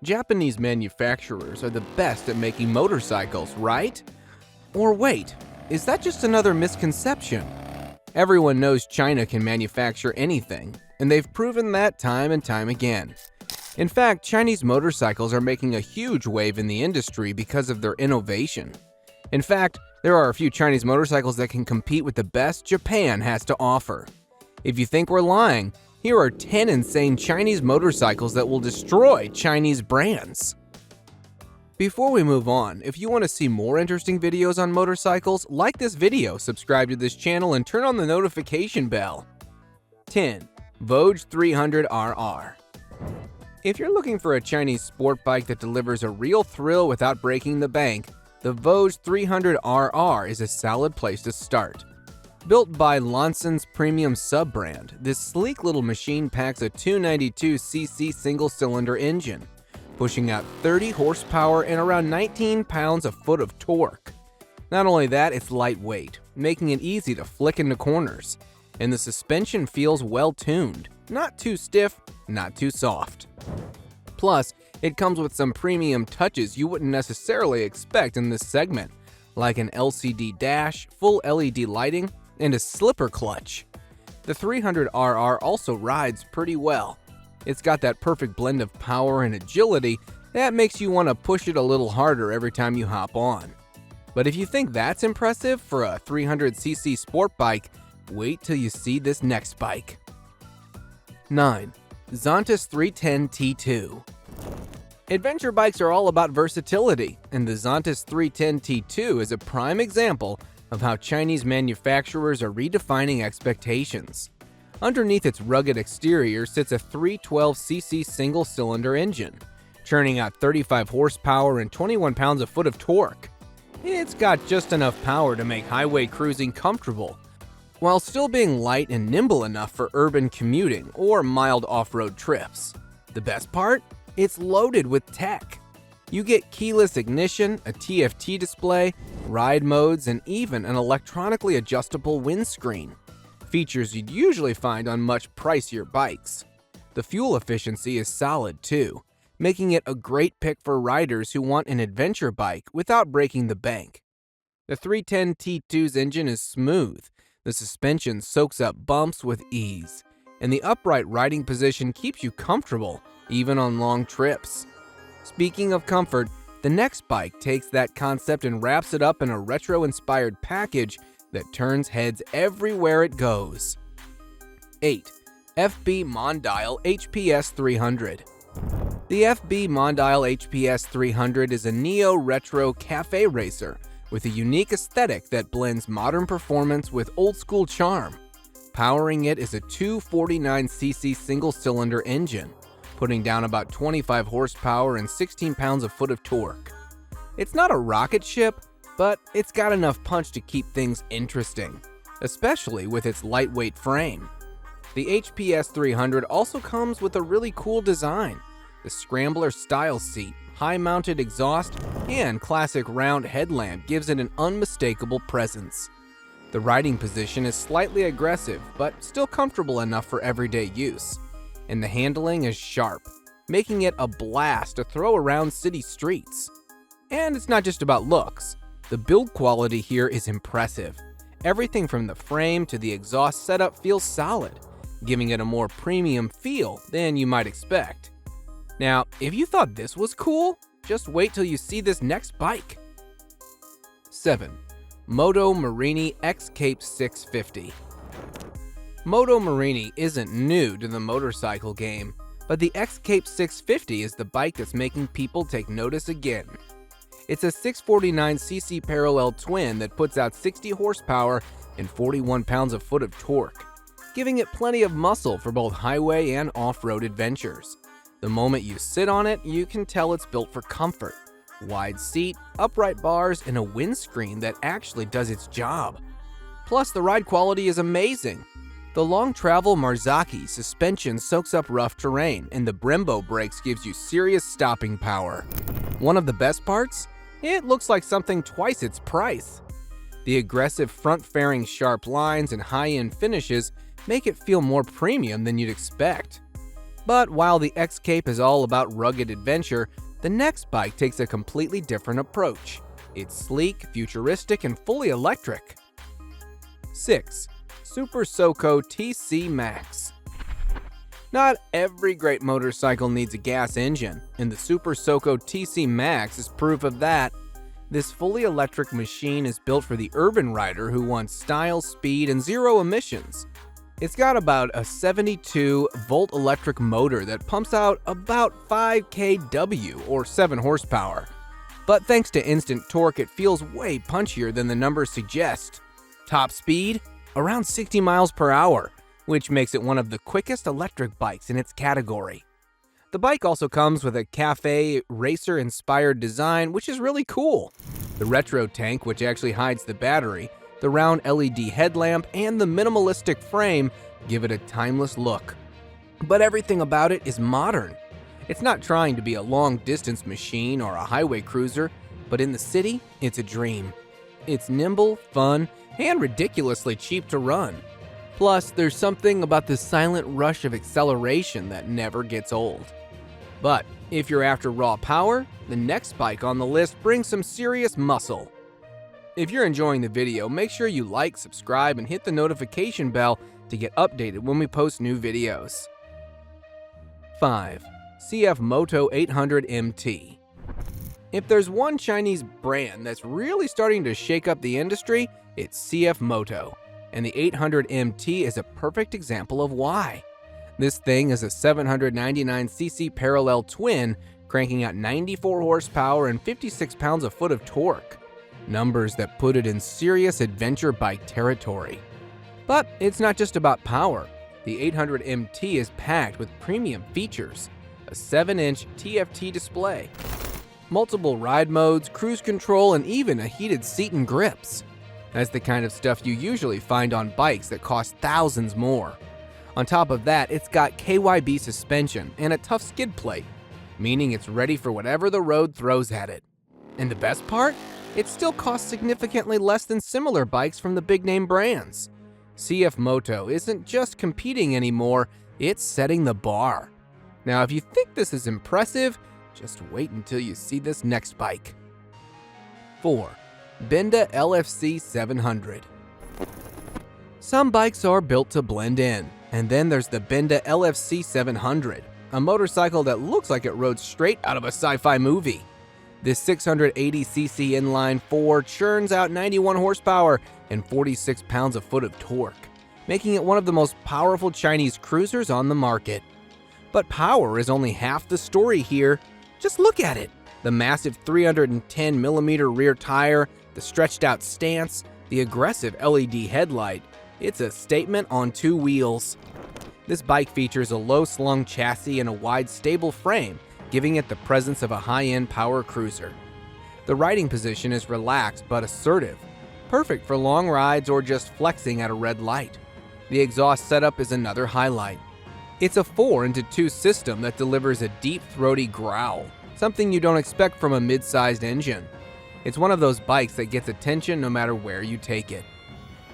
Japanese manufacturers are the best at making motorcycles, right? Or wait, is that just another misconception? Everyone knows China can manufacture anything, and they've proven that time and time again. In fact, Chinese motorcycles are making a huge wave in the industry because of their innovation. In fact, there are a few Chinese motorcycles that can compete with the best Japan has to offer. If you think we're lying, here are 10 insane Chinese motorcycles that will destroy Chinese brands. Before we move on, if you want to see more interesting videos on motorcycles, like this video, subscribe to this channel, and turn on the notification bell. 10. Voge 300RR. If you're looking for a Chinese sport bike that delivers a real thrill without breaking the bank, the Voge 300RR is a solid place to start. Built by Lonson's premium sub-brand, this sleek little machine packs a 292cc single-cylinder engine, pushing out 30 horsepower and around 19 pounds-foot of torque. Not only that, it's lightweight, making it easy to flick into corners, and the suspension feels well-tuned, not too stiff, not too soft. Plus, it comes with some premium touches you wouldn't necessarily expect in this segment, like an LCD dash, full LED lighting, and a slipper clutch. The 300RR also rides pretty well. It's got that perfect blend of power and agility that makes you want to push it a little harder every time you hop on. But if you think that's impressive for a 300cc sport bike, wait till you see this next bike. 9. Zontes 310 T2. Adventure bikes are all about versatility, and the Zontes 310 T2 is a prime example of how Chinese manufacturers are redefining expectations. Underneath its rugged exterior sits a 312cc single-cylinder engine, churning out 35 horsepower and 21 pounds-foot of torque. It's got just enough power to make highway cruising comfortable, while still being light and nimble enough for urban commuting or mild off-road trips. The best part? It's loaded with tech. You get keyless ignition, a TFT display, ride modes, and even an electronically adjustable windscreen. Features you'd usually find on much pricier bikes. The fuel efficiency is solid too, making it a great pick for riders who want an adventure bike without breaking the bank. The 310 T2's engine is smooth, the suspension soaks up bumps with ease, and the upright riding position keeps you comfortable even on long trips. Speaking of comfort, the next bike takes that concept and wraps it up in a retro-inspired package that turns heads everywhere it goes. 8. FB Mondial HPS300. The FB Mondial HPS300 is a neo-retro cafe racer with a unique aesthetic that blends modern performance with old-school charm. Powering it is a 249cc single-cylinder engine, putting down about 25 horsepower and 16 pounds-foot of torque. It's not a rocket ship, but it's got enough punch to keep things interesting, especially with its lightweight frame. The HPS 300 also comes with a really cool design. The scrambler style seat, high-mounted exhaust, and classic round headlamp gives it an unmistakable presence. The riding position is slightly aggressive, but still comfortable enough for everyday use. And the handling is sharp, making it a blast to throw around city streets. And it's not just about looks. The build quality here is impressive. Everything from the frame to the exhaust setup feels solid, giving it a more premium feel than you might expect. Now, if you thought this was cool, just wait till you see this next bike. 7. Moto Morini X-Cape 650. Moto Morini isn't new to the motorcycle game, but the X-Cape 650 is the bike that's making people take notice again. It's a 649cc parallel twin that puts out 60 horsepower and 41 pounds-foot of torque, giving it plenty of muscle for both highway and off-road adventures. The moment you sit on it, you can tell it's built for comfort. Wide seat, upright bars, and a windscreen that actually does its job. Plus, the ride quality is amazing. The long-travel Marzocchi suspension soaks up rough terrain, and the Brembo brakes gives you serious stopping power. One of the best parts? It looks like something twice its price. The aggressive front-fairing sharp lines and high-end finishes make it feel more premium than you'd expect. But while the X-Cape is all about rugged adventure, the next bike takes a completely different approach. It's sleek, futuristic, and fully electric. 6. Super Soco TC Max. Not every great motorcycle needs a gas engine, and the Super Soco TC Max is proof of that. This fully electric machine is built for the urban rider who wants style, speed, and zero emissions. It's got about a 72-volt electric motor that pumps out about 5 kW or 7 horsepower. But thanks to instant torque, it feels way punchier than the numbers suggest. Top speed? Around 60 miles per hour, which makes it one of the quickest electric bikes in its category. The bike also comes with a cafe racer-inspired design, which is really cool. The retro tank, which actually hides the battery, the round LED headlamp, and the minimalistic frame give it a timeless look. But everything about it is modern. It's not trying to be a long-distance machine or a highway cruiser, but in the city, it's a dream. It's nimble, fun, and ridiculously cheap to run. Plus, there's something about the silent rush of acceleration that never gets old. But if you're after raw power, the next bike on the list brings some serious muscle. If you're enjoying the video, make sure you like, subscribe, and hit the notification bell to get updated when we post new videos. 5. CFMoto 800 MT. If there's one Chinese brand that's really starting to shake up the industry, it's CFMoto, and the 800 MT is a perfect example of why. This thing is a 799cc parallel twin, cranking out 94 horsepower and 56 pounds-a-foot of torque. Numbers that put it in serious adventure bike territory. But it's not just about power. The 800 MT is packed with premium features, a 7-inch TFT display, multiple ride modes, cruise control, and even a heated seat and grips. That's the kind of stuff you usually find on bikes that cost thousands more. On top of that, it's got KYB suspension and a tough skid plate, meaning it's ready for whatever the road throws at it. And the best part? It still costs significantly less than similar bikes from the big-name brands. CFMoto isn't just competing anymore, it's setting the bar. Now, if you think this is impressive, just wait until you see this next bike. 4. Benda LFC700. Some bikes are built to blend in, and then there's the Benda LFC700, a motorcycle that looks like it rode straight out of a sci-fi movie. This 680cc inline 4 churns out 91 horsepower and 46 pounds-a-foot of torque, making it one of the most powerful Chinese cruisers on the market. But power is only half the story here. Just look at it. The massive 310mm rear tire, the stretched-out stance, the aggressive LED headlight. It's a statement on two wheels. This bike features a low-slung chassis and a wide, stable frame, giving it the presence of a high-end power cruiser. The riding position is relaxed but assertive, perfect for long rides or just flexing at a red light. The exhaust setup is another highlight. It's a 4-into-2 system that delivers a deep, throaty growl, something you don't expect from a mid-sized engine. It's one of those bikes that gets attention no matter where you take it.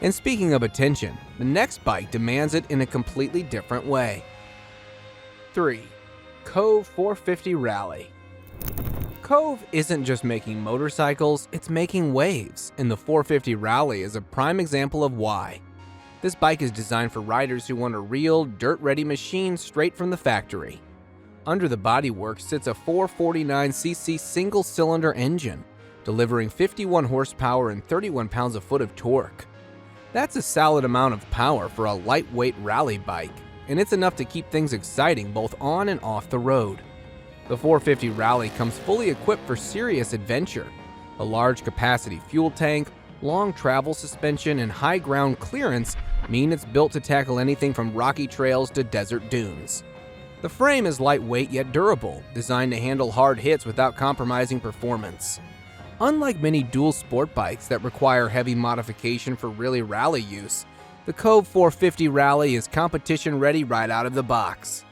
And speaking of attention, the next bike demands it in a completely different way. 3. Kove 450 Rally. Kove isn't just making motorcycles, it's making waves, and the 450 Rally is a prime example of why. This bike is designed for riders who want a real, dirt-ready machine straight from the factory. Under the bodywork sits a 449cc single-cylinder engine, delivering 51 horsepower and 31 pounds-a-foot of torque. That's a solid amount of power for a lightweight rally bike, and it's enough to keep things exciting both on and off the road. The 450 Rally comes fully equipped for serious adventure. A large capacity fuel tank, long travel suspension, and high ground clearance mean it's built to tackle anything from rocky trails to desert dunes. The frame is lightweight yet durable, designed to handle hard hits without compromising performance. Unlike many dual sport bikes that require heavy modification for really rally use, the Kove 450 Rally is competition ready right out of the box.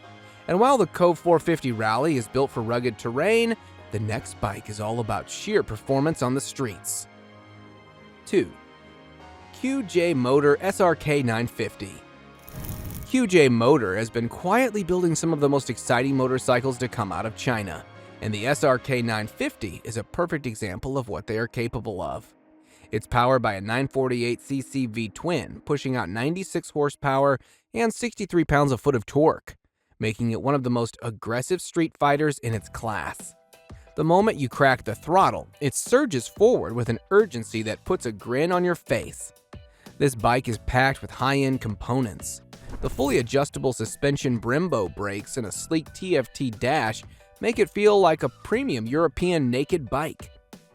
And while the Kove 450 Rally is built for rugged terrain, the next bike is all about sheer performance on the streets. 2. QJ Motor SRK 950. QJ Motor has been quietly building some of the most exciting motorcycles to come out of China, and the SRK 950 is a perfect example of what they are capable of. It's powered by a 948cc V-twin, pushing out 96 horsepower and 63 pounds-foot of torque, making it one of the most aggressive street fighters in its class. The moment you crack the throttle, it surges forward with an urgency that puts a grin on your face. This bike is packed with high-end components. The fully adjustable suspension Brembo brakes and a sleek TFT dash make it feel like a premium European naked bike.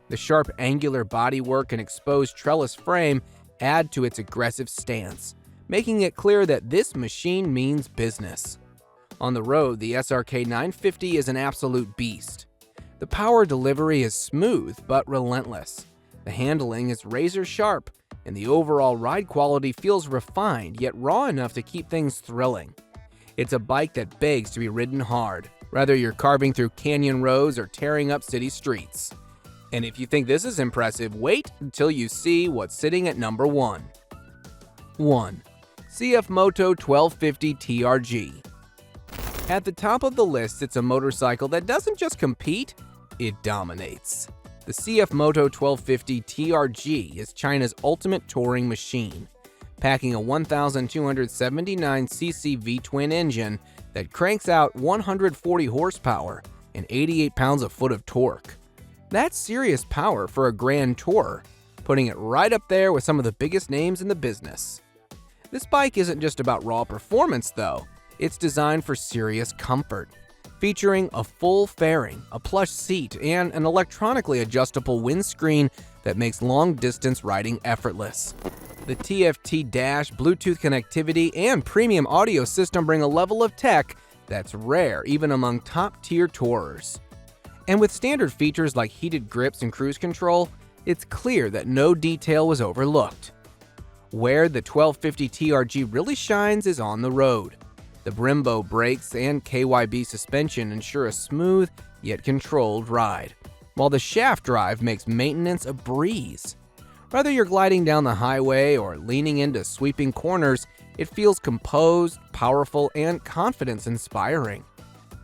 The sharp angular bodywork and exposed trellis frame add to its aggressive stance, making it clear that this machine means business. On the road, the SRK 950 is an absolute beast. The power delivery is smooth but relentless. The handling is razor sharp, and the overall ride quality feels refined yet raw enough to keep things thrilling. It's a bike that begs to be ridden hard, whether you're carving through canyon roads or tearing up city streets. And if you think this is impressive, wait until you see what's sitting at number 1. 1. CFMoto 1250 TRG. At the top of the list, it's a motorcycle that doesn't just compete, it dominates. The CFMoto 1250 TRG is China's ultimate touring machine, packing a 1,279cc V-twin engine that cranks out 140 horsepower and 88 pounds-foot of torque. That's serious power for a grand tourer, putting it right up there with some of the biggest names in the business. This bike isn't just about raw performance, though. It's designed for serious comfort, featuring a full fairing, a plush seat, and an electronically adjustable windscreen that makes long-distance riding effortless. The TFT dash, Bluetooth connectivity, and premium audio system bring a level of tech that's rare even among top-tier tourers. And with standard features like heated grips and cruise control, it's clear that no detail was overlooked. Where the 1250 TRG really shines is on the road. The Brembo brakes and KYB suspension ensure a smooth yet controlled ride, while the shaft drive makes maintenance a breeze. Whether you're gliding down the highway or leaning into sweeping corners, it feels composed, powerful, and confidence-inspiring.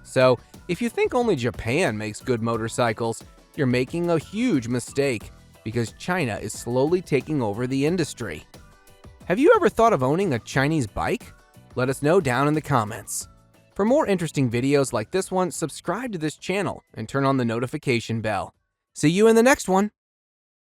So, if you think only Japan makes good motorcycles, you're making a huge mistake, because China is slowly taking over the industry. Have you ever thought of owning a Chinese bike? Let us know down in the comments. For more interesting videos like this one, subscribe to this channel and turn on the notification bell. See you in the next one!